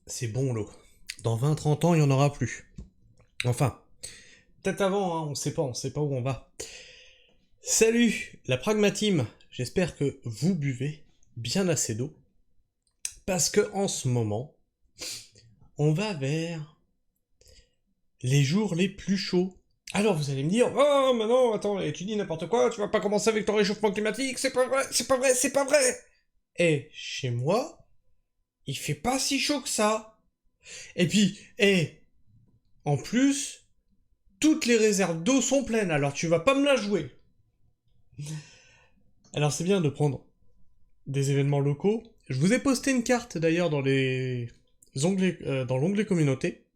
C'est bon l'eau. Dans 20-30 ans, il n'y en aura plus. Enfin, peut-être avant, hein, on sait pas où on va. Salut, la pragmatime. J'espère que vous buvez bien assez d'eau. Parce que en ce moment, on va vers les jours les plus chauds. Alors vous allez me dire, oh mais non, attends, tu dis n'importe quoi, tu vas pas commencer avec ton réchauffement climatique, c'est pas vrai, c'est pas vrai, c'est pas vrai. Eh, chez moi, il fait pas si chaud que ça. Et puis, en plus, toutes les réserves d'eau sont pleines, alors tu vas pas me la jouer. Alors c'est bien de prendre des événements locaux. Je vous ai posté une carte d'ailleurs dans l'onglet communauté,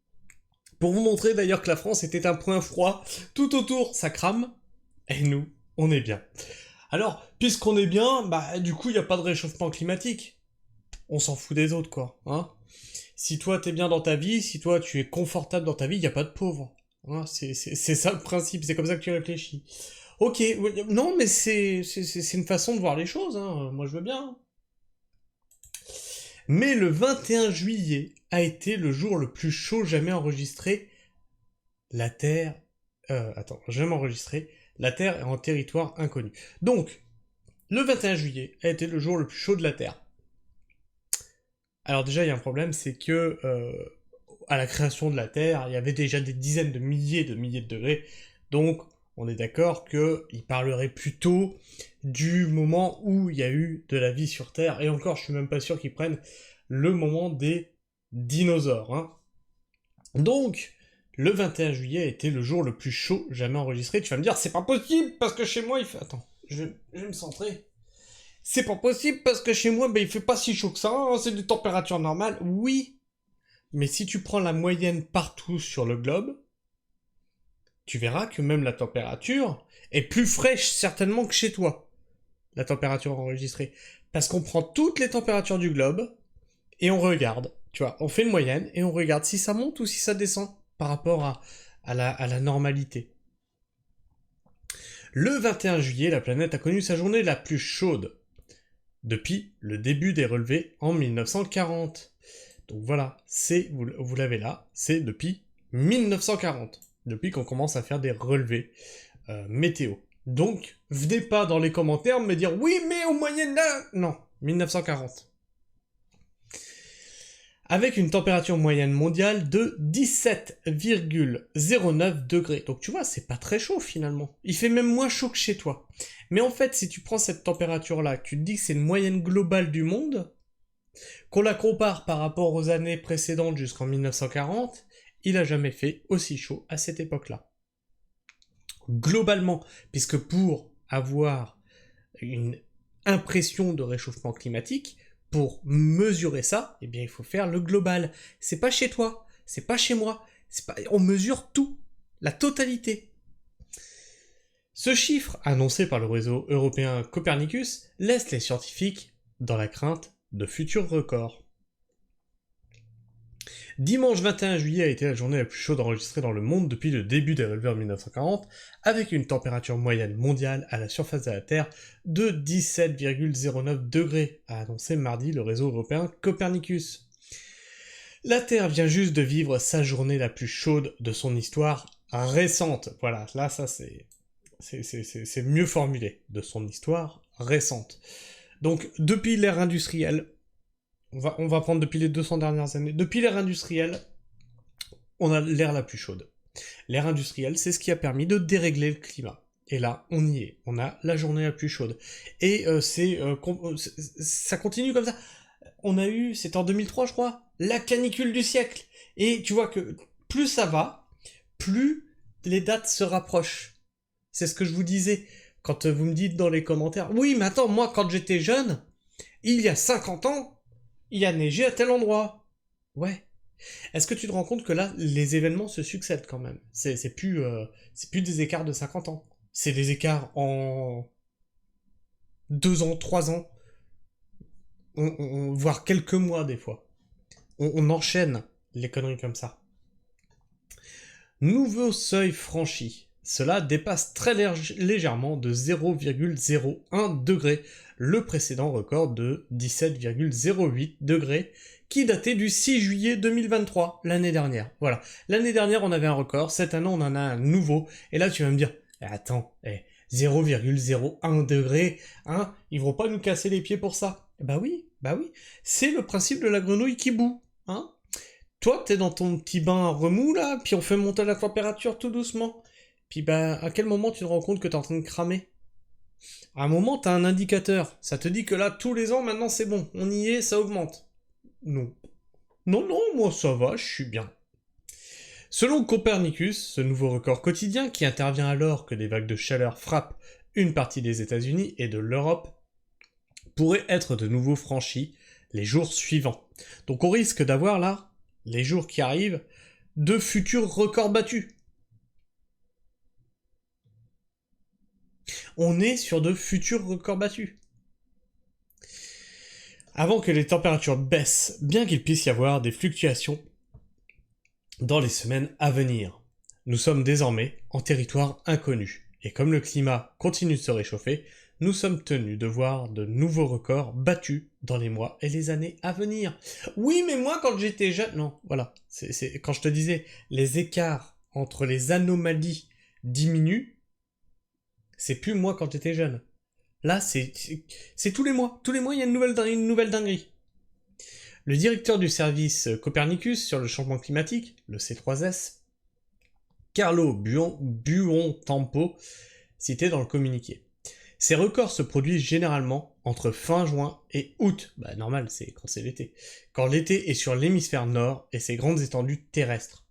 pour vous montrer d'ailleurs que la France était un point froid. Tout autour, ça crame, et nous, on est bien. Alors, puisqu'on est bien, bah du coup, il n'y a pas de réchauffement climatique. On s'en fout des autres, quoi. Hein, si toi, t'es bien dans ta vie, si toi, tu es confortable dans ta vie, il n'y a pas de pauvres. Hein, c'est ça le principe, c'est comme ça que tu réfléchis. Ok, non, mais c'est une façon de voir les choses, hein. Moi je veux bien. Mais le 21 juillet a été le jour le plus chaud jamais enregistré. La Terre... jamais enregistré. La Terre est en territoire inconnu. Donc, le 21 juillet a été le jour le plus chaud de la Terre. Alors déjà, il y a un problème, c'est que à la création de la Terre, il y avait déjà des dizaines de milliers de degrés. Donc, on est d'accord qu'il parlerait plutôt du moment où il y a eu de la vie sur Terre. Et encore, je suis même pas sûr qu'ils prennent le moment des dinosaures. Hein. Donc, le 21 juillet a été le jour le plus chaud jamais enregistré. Tu vas me dire, c'est pas possible parce que chez moi il fait... Attends, je vais me centrer. C'est pas possible parce que chez moi, ben, il fait pas si chaud que ça, hein, c'est des températures normales. Oui, mais si tu prends la moyenne partout sur le globe, tu verras que même la température est plus fraîche certainement que chez toi. La température enregistrée. Parce qu'on prend toutes les températures du globe et on regarde. Tu vois, on fait une moyenne et on regarde si ça monte ou si ça descend par rapport à la normalité. Le 21 juillet, la planète a connu sa journée la plus chaude depuis le début des relevés en 1940. Donc voilà, vous l'avez là, c'est depuis 1940, depuis qu'on commence à faire des relevés météo. Donc, venez pas dans les commentaires me dire oui, mais au Moyen-Âge. Non, 1940. Avec une température moyenne mondiale de 17,09 degrés. Donc tu vois, c'est pas très chaud finalement. Il fait même moins chaud que chez toi. Mais en fait, si tu prends cette température-là, que tu te dis que c'est une moyenne globale du monde, qu'on la compare par rapport aux années précédentes jusqu'en 1940, il a jamais fait aussi chaud à cette époque-là. Globalement, puisque pour avoir une impression de réchauffement climatique, pour mesurer ça, eh bien il faut faire le global. C'est pas chez toi, c'est pas chez moi, on mesure tout, la totalité. Ce chiffre, annoncé par le réseau européen Copernicus, laisse les scientifiques dans la crainte de futurs records. Dimanche 21 juillet a été la journée la plus chaude enregistrée dans le monde depuis le début des relevés en 1940, avec une température moyenne mondiale à la surface de la Terre de 17,09 degrés, a annoncé mardi le réseau européen Copernicus. La Terre vient juste de vivre sa journée la plus chaude de son histoire récente. Voilà, là ça c'est mieux formulé, de son histoire récente. Donc depuis l'ère industrielle, on va prendre depuis les 200 dernières années. Depuis l'ère industrielle, on a l'ère la plus chaude. L'ère industrielle, c'est ce qui a permis de dérégler le climat. Et là, on y est. On a la journée la plus chaude. Et ça continue comme ça. On a eu, c'était en 2003, je crois, la canicule du siècle. Et tu vois que plus ça va, plus les dates se rapprochent. C'est ce que je vous disais. Quand vous me dites dans les commentaires, oui, mais attends, moi, quand j'étais jeune, il y a 50 ans, il a neigé à tel endroit. Ouais. Est-ce que tu te rends compte que là, les événements se succèdent quand même? C'est plus des écarts de 50 ans. C'est des écarts en 2 ans, 3 ans, voire quelques mois des fois. On enchaîne les conneries comme ça. Nouveau seuil franchi. Cela dépasse très légèrement de 0,01 degré le précédent record de 17,08 degrés qui datait du 6 juillet 2023, l'année dernière. Voilà, l'année dernière on avait un record, cette année on en a un nouveau, et là tu vas me dire, attends, 0,01 degré, hein, ils vont pas nous casser les pieds pour ça. Bah oui, c'est le principe de la grenouille qui bout, hein. Toi, t'es dans ton petit bain remous là, puis on fait monter la température tout doucement. Puis bah, à quel moment tu te rends compte que t'es en train de cramer? À un moment, t'as un indicateur. Ça te dit que là, tous les ans, maintenant, c'est bon. On y est, ça augmente. Non. Non, moi, ça va, je suis bien. Selon Copernicus, ce nouveau record quotidien, qui intervient alors que des vagues de chaleur frappent une partie des États-Unis et de l'Europe, pourrait être de nouveau franchi les jours suivants. Donc on risque d'avoir là, les jours qui arrivent, de futurs records battus. On est sur de futurs records battus. Avant que les températures baissent, bien qu'il puisse y avoir des fluctuations dans les semaines à venir, nous sommes désormais en territoire inconnu. Et comme le climat continue de se réchauffer, nous sommes tenus de voir de nouveaux records battus dans les mois et les années à venir. Oui, mais moi, quand j'étais jeune... Non, voilà. C'est quand je te disais, les écarts entre les anomalies diminuent, c'est plus moi quand j'étais jeune. Là, c'est tous les mois. Tous les mois, il y a une nouvelle dinguerie. Le directeur du service Copernicus sur le changement climatique, le C3S, Carlo Buontempo, cité dans le communiqué. Ces records se produisent généralement entre fin juin et août. Bah normal, c'est quand c'est l'été. Quand l'été est sur l'hémisphère nord et ses grandes étendues terrestres.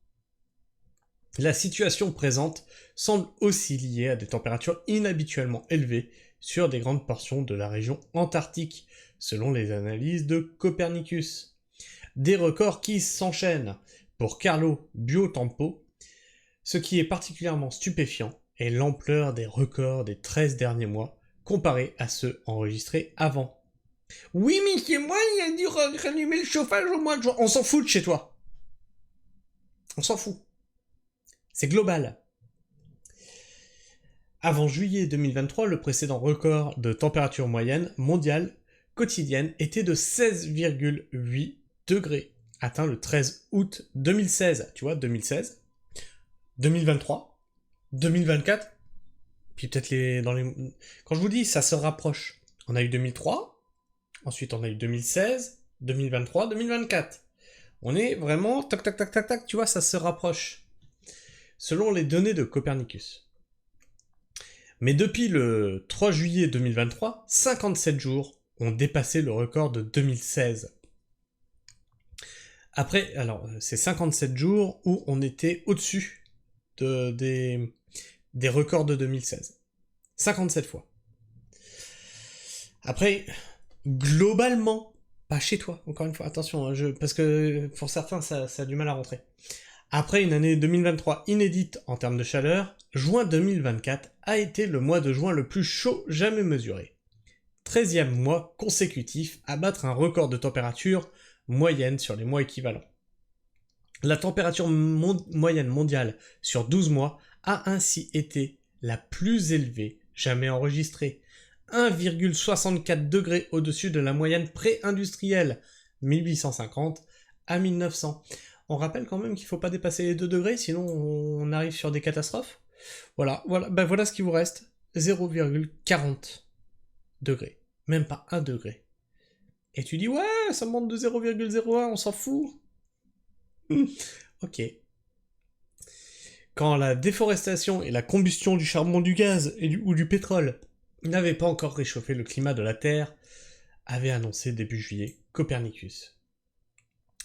La situation présente semble aussi liée à des températures inhabituellement élevées sur des grandes portions de la région antarctique, selon les analyses de Copernicus. Des records qui s'enchaînent. Pour Carlo Buontempo, ce qui est particulièrement stupéfiant est l'ampleur des records des 13 derniers mois comparés à ceux enregistrés avant. Oui, mais chez moi, il a dû rallumer le chauffage au mois de juin. On s'en fout de chez toi. On s'en fout. C'est global. Avant juillet 2023, le précédent record de température moyenne mondiale quotidienne était de 16,8 degrés, atteint le 13 août 2016. Tu vois, 2016, 2023, 2024, puis peut-être Quand je vous dis, ça se rapproche. On a eu 2003, ensuite on a eu 2016, 2023, 2024. On est vraiment... Tac, tac, tac, tac, tac, tu vois, ça se rapproche. Selon les données de Copernicus. Mais depuis le 3 juillet 2023, 57 jours ont dépassé le record de 2016. Après, alors, c'est 57 jours où on était au-dessus des records de 2016. 57 fois. Après, globalement, pas chez toi, encore une fois, attention, hein, parce que pour certains, ça a du mal à rentrer. Après une année 2023 inédite en termes de chaleur, juin 2024 a été le mois de juin le plus chaud jamais mesuré. 13e mois consécutif à battre un record de température moyenne sur les mois équivalents. La température moyenne mondiale sur 12 mois a ainsi été la plus élevée jamais enregistrée. 1,64 degrés au-dessus de la moyenne pré-industrielle, 1850 à 1900. On rappelle quand même qu'il ne faut pas dépasser les 2 degrés, sinon on arrive sur des catastrophes. Voilà ce qui vous reste. 0,40 degrés. Même pas 1 degré. Et tu dis, ouais, ça monte de 0,01, on s'en fout. Ok. Quand la déforestation et la combustion du charbon, du gaz ou du pétrole n'avaient pas encore réchauffé le climat de la Terre, avait annoncé début juillet Copernicus.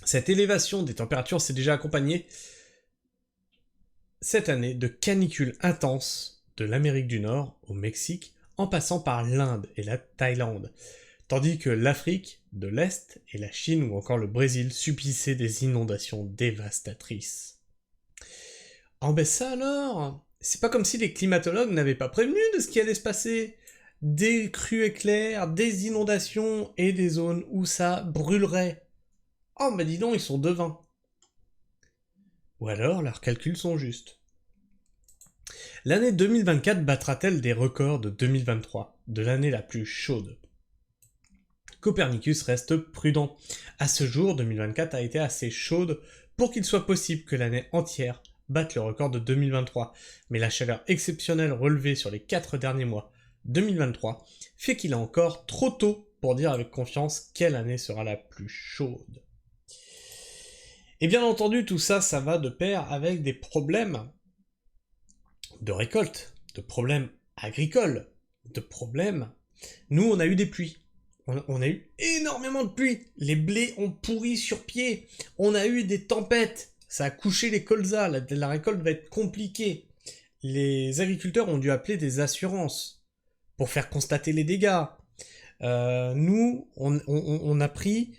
Cette élévation des températures s'est déjà accompagnée cette année de canicules intenses de l'Amérique du Nord au Mexique, en passant par l'Inde et la Thaïlande, tandis que l'Afrique de l'Est et la Chine ou encore le Brésil subissaient des inondations dévastatrices. Ah ben ça alors, c'est pas comme si les climatologues n'avaient pas prévenu de ce qui allait se passer. Des crues éclairs, des inondations et des zones où ça brûlerait. Oh mais dis donc, ils sont devins. Ou alors leurs calculs sont justes. L'année 2024 battra-t-elle des records de 2023, de l'année la plus chaude? Copernicus reste prudent. À ce jour, 2024 a été assez chaude pour qu'il soit possible que l'année entière batte le record de 2023. Mais la chaleur exceptionnelle relevée sur les 4 derniers mois 2023 fait qu'il est encore trop tôt pour dire avec confiance quelle année sera la plus chaude. Et bien entendu, tout ça, ça va de pair avec des problèmes de récolte, de problèmes agricoles, de problèmes... Nous, on a eu des pluies. On a eu énormément de pluie. Les blés ont pourri sur pied. On a eu des tempêtes. Ça a couché les colzas. La récolte va être compliquée. Les agriculteurs ont dû appeler des assurances pour faire constater les dégâts. Nous, on a pris...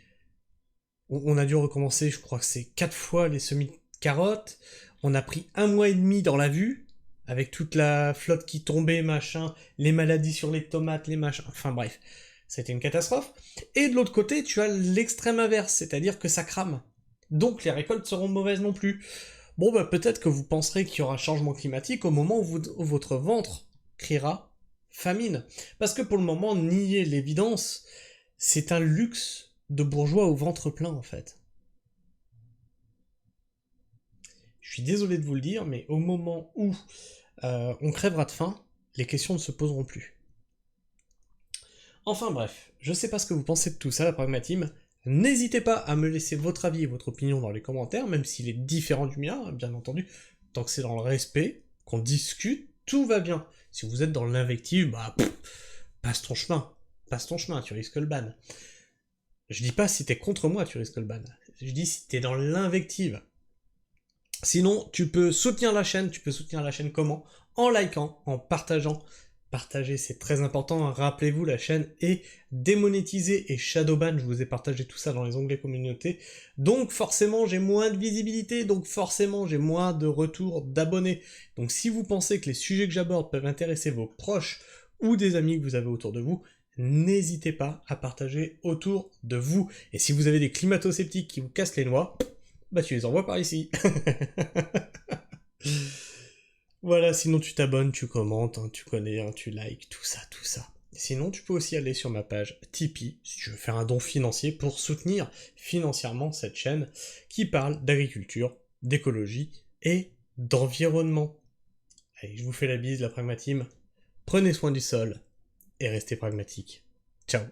On a dû recommencer, je crois que c'est 4 fois les semis de carottes. On a pris 1 mois et demi dans la vue, avec toute la flotte qui tombait, machin, les maladies sur les tomates, les machins, enfin bref. C'était une catastrophe. Et de l'autre côté, tu as l'extrême inverse, c'est-à-dire que ça crame. Donc les récoltes seront mauvaises non plus. Bon, bah peut-être que vous penserez qu'il y aura changement climatique au moment où votre ventre criera famine. Parce que pour le moment, nier l'évidence, c'est un luxe de bourgeois au ventre plein, en fait. Je suis désolé de vous le dire, mais au moment où on crèvera de faim, les questions ne se poseront plus. Enfin bref, je sais pas ce que vous pensez de tout ça, la pragmatisme. N'hésitez pas à me laisser votre avis et votre opinion dans les commentaires, même s'il est différent du mien, bien entendu. Tant que c'est dans le respect, qu'on discute, tout va bien. Si vous êtes dans l'invective, bah, passe ton chemin. Passe ton chemin, tu risques le ban. Je dis pas si t'es contre moi, tu risques le ban. Je dis si t'es dans l'invective. Sinon, tu peux soutenir la chaîne. Tu peux soutenir la chaîne comment? En likant, en partageant. Partager, c'est très important. Rappelez-vous, la chaîne est démonétisée et shadowban. Je vous ai partagé tout ça dans les onglets communauté. Donc forcément, j'ai moins de visibilité. Donc forcément, j'ai moins de retours d'abonnés. Donc si vous pensez que les sujets que j'aborde peuvent intéresser vos proches ou des amis que vous avez autour de vous, n'hésitez pas à partager autour de vous. Et si vous avez des climato-sceptiques qui vous cassent les noix, bah tu les envoies par ici. Voilà, sinon tu t'abonnes, tu commentes, hein, tu connais, hein, tu likes, tout ça, tout ça. Sinon, tu peux aussi aller sur ma page Tipeee, si tu veux faire un don financier pour soutenir financièrement cette chaîne qui parle d'agriculture, d'écologie et d'environnement. Allez, je vous fais la bise, la pragmatisme. Prenez soin du sol et restez pragmatique. Ciao.